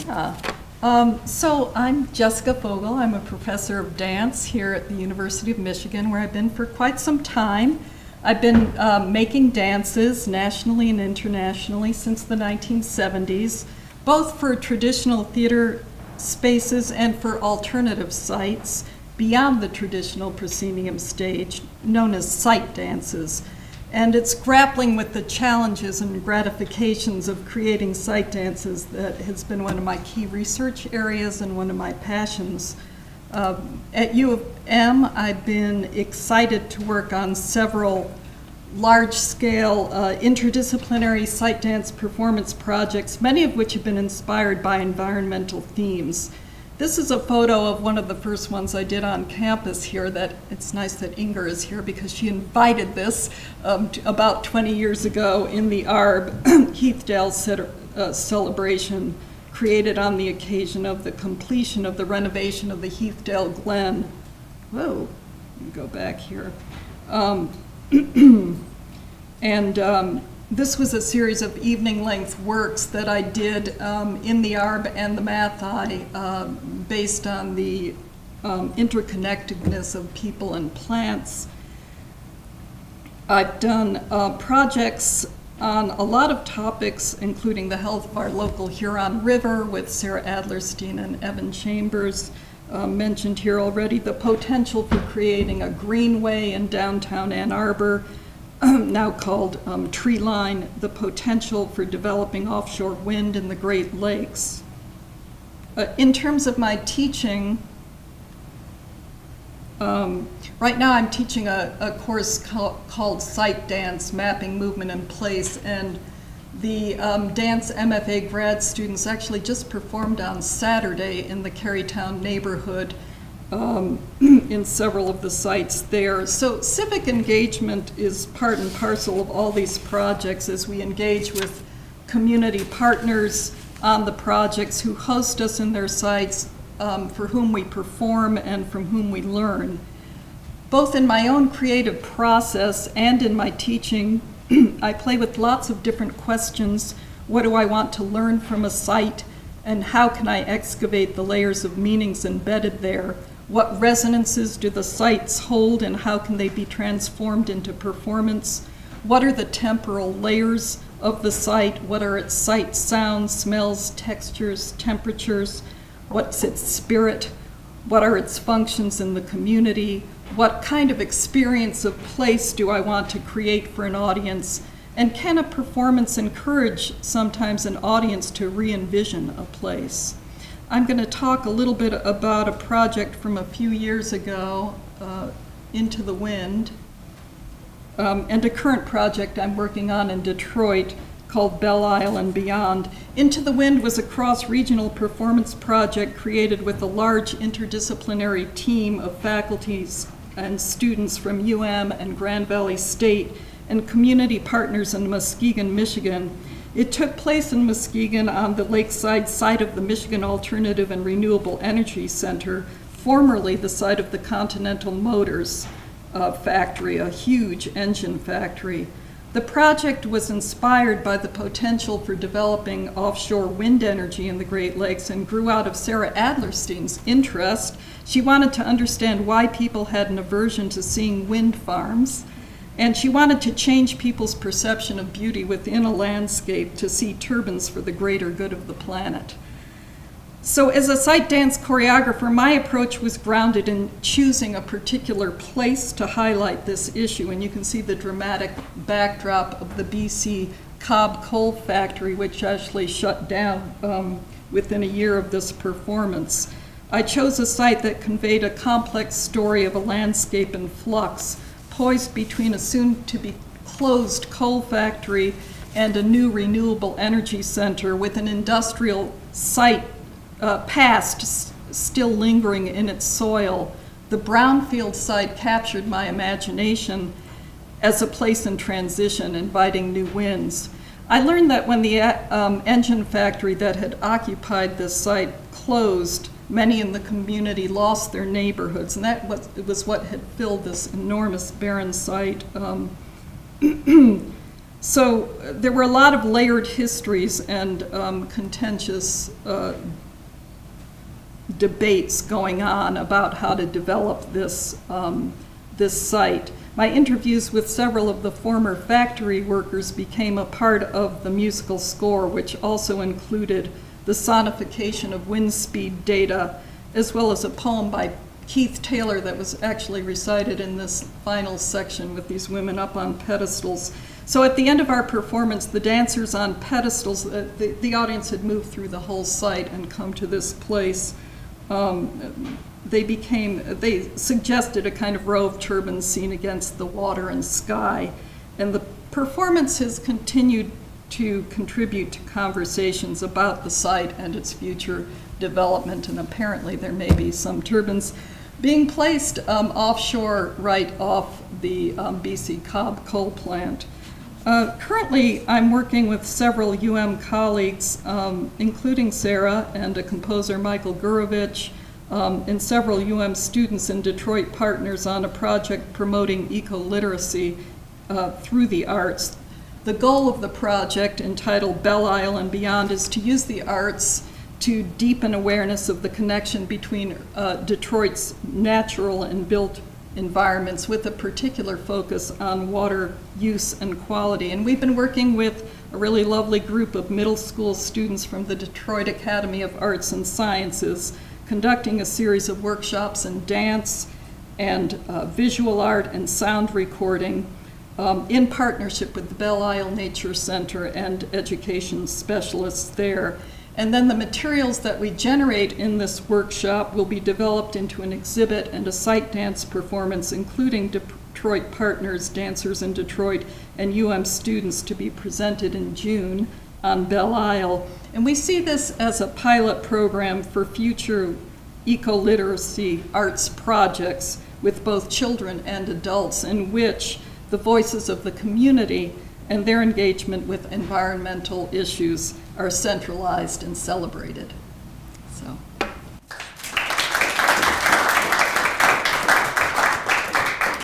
Yeah. So I'm Jessica Fogel. I'm a professor of dance here at the University of Michigan, where I've been for quite some time. I've been making dances nationally and internationally since the 1970s, both for traditional theater spaces and for alternative sites beyond the traditional proscenium stage, known as site dances. And it's grappling with the challenges and gratifications of creating site dances that has been one of my key research areas and one of my passions. At U of M, I've been excited to work on several large-scale interdisciplinary site dance performance projects, many of which have been inspired by environmental themes. This is a photo of one of the first ones I did on campus here. That it's nice that Inger is here because she invited this about 20 years ago in the Heathdale celebration created on the occasion of the completion of the renovation of the Heathdale Glen. Whoa, let me go back here. This was a series of evening-length works that I did in the ARB and the Mathi based on the interconnectedness of people and plants. I've done projects on a lot of topics, including the health of our local Huron River with Sarah Alderstein and Evan Chambers, mentioned here already, the potential for creating a greenway in downtown Ann Arbor, now called Tree Line, the potential for developing offshore wind in the Great Lakes. In terms of my teaching, right now I'm teaching a course called Site Dance, Mapping Movement in Place, and the dance MFA grad students actually just performed on Saturday in the Carytown neighborhood in several of the sites there. So civic engagement is part and parcel of all these projects as we engage with community partners on the projects who host us in their sites, for whom we perform and from whom we learn. Both in my own creative process and in my teaching, I play with lots of different questions. What do I want to learn from a site, and how can I excavate the layers of meanings embedded there? What resonances do the sites hold, and how can they be transformed into performance? What are the temporal layers of the site? What are its site sounds, smells, textures, temperatures? What's its spirit? What are its functions in the community? What kind of experience of place do I want to create for an audience? And can a performance encourage sometimes an audience to re-envision a place? I'm going to talk a little bit about a project from a few years ago, Into the Wind, and a current project I'm working on in Detroit called Belle Isle and Beyond. Into the Wind was a cross-regional performance project created with a large interdisciplinary team of faculties and students from UM and Grand Valley State and community partners in Muskegon, Michigan. It took place in Muskegon on the lakeside site of the Michigan Alternative and Renewable Energy Center, formerly the site of the Continental Motors factory, a huge engine factory. The project was inspired by the potential for developing offshore wind energy in the Great Lakes and grew out of Sarah Alderstein's interest. She wanted to understand why people had an aversion to seeing wind farms. And she wanted to change people's perception of beauty within a landscape to see turbines for the greater good of the planet. So as a site dance choreographer, my approach was grounded in choosing a particular place to highlight this issue. And you can see the dramatic backdrop of the BC Cobb Coal Factory, which actually shut down within a year of this performance. I chose a site that conveyed a complex story of a landscape in flux, poised between a soon-to-be closed coal factory and a new renewable energy center with an industrial site past still lingering in its soil. The brownfield site captured my imagination as a place in transition, inviting new winds. I learned that when the engine factory that had occupied this site closed, many in the community lost their neighborhoods, and that was what had filled this enormous barren site. So there were a lot of layered histories and contentious debates going on about how to develop this, this site. My interviews with several of the former factory workers became a part of the musical score, which also included the sonification of wind speed data, as well as a poem by Keith Taylor that was actually recited in this final section with these women up on pedestals. So at the end of our performance, the dancers on pedestals, the audience had moved through the whole site and come to this place. They suggested a kind of row of turbines seen against the water and sky. And the performance has continued to contribute to conversations about the site and its future development. And apparently there may be some turbines being placed offshore right off the BC Cobb coal plant. Currently, I'm working with several colleagues, including Sarah and a composer, Michael Gurovich, and several students and Detroit partners on a project promoting eco-literacy through the arts. The goal of the project, entitled Belle Isle and Beyond, is to use the arts to deepen awareness of the connection between Detroit's natural and built environments, with a particular focus on water use and quality. And we've been working with a really lovely group of middle school students from the Detroit Academy of Arts and Sciences, conducting a series of workshops in dance and visual art and sound recording in partnership with the Belle Isle Nature Center and education specialists there. And then the materials that we generate in this workshop will be developed into an exhibit and a site dance performance, including Detroit partners, dancers in Detroit, and students, to be presented in June on Belle Isle. And we see this as a pilot program for future eco-literacy arts projects with both children and adults, in which the voices of the community and their engagement with environmental issues are centralized and celebrated. So.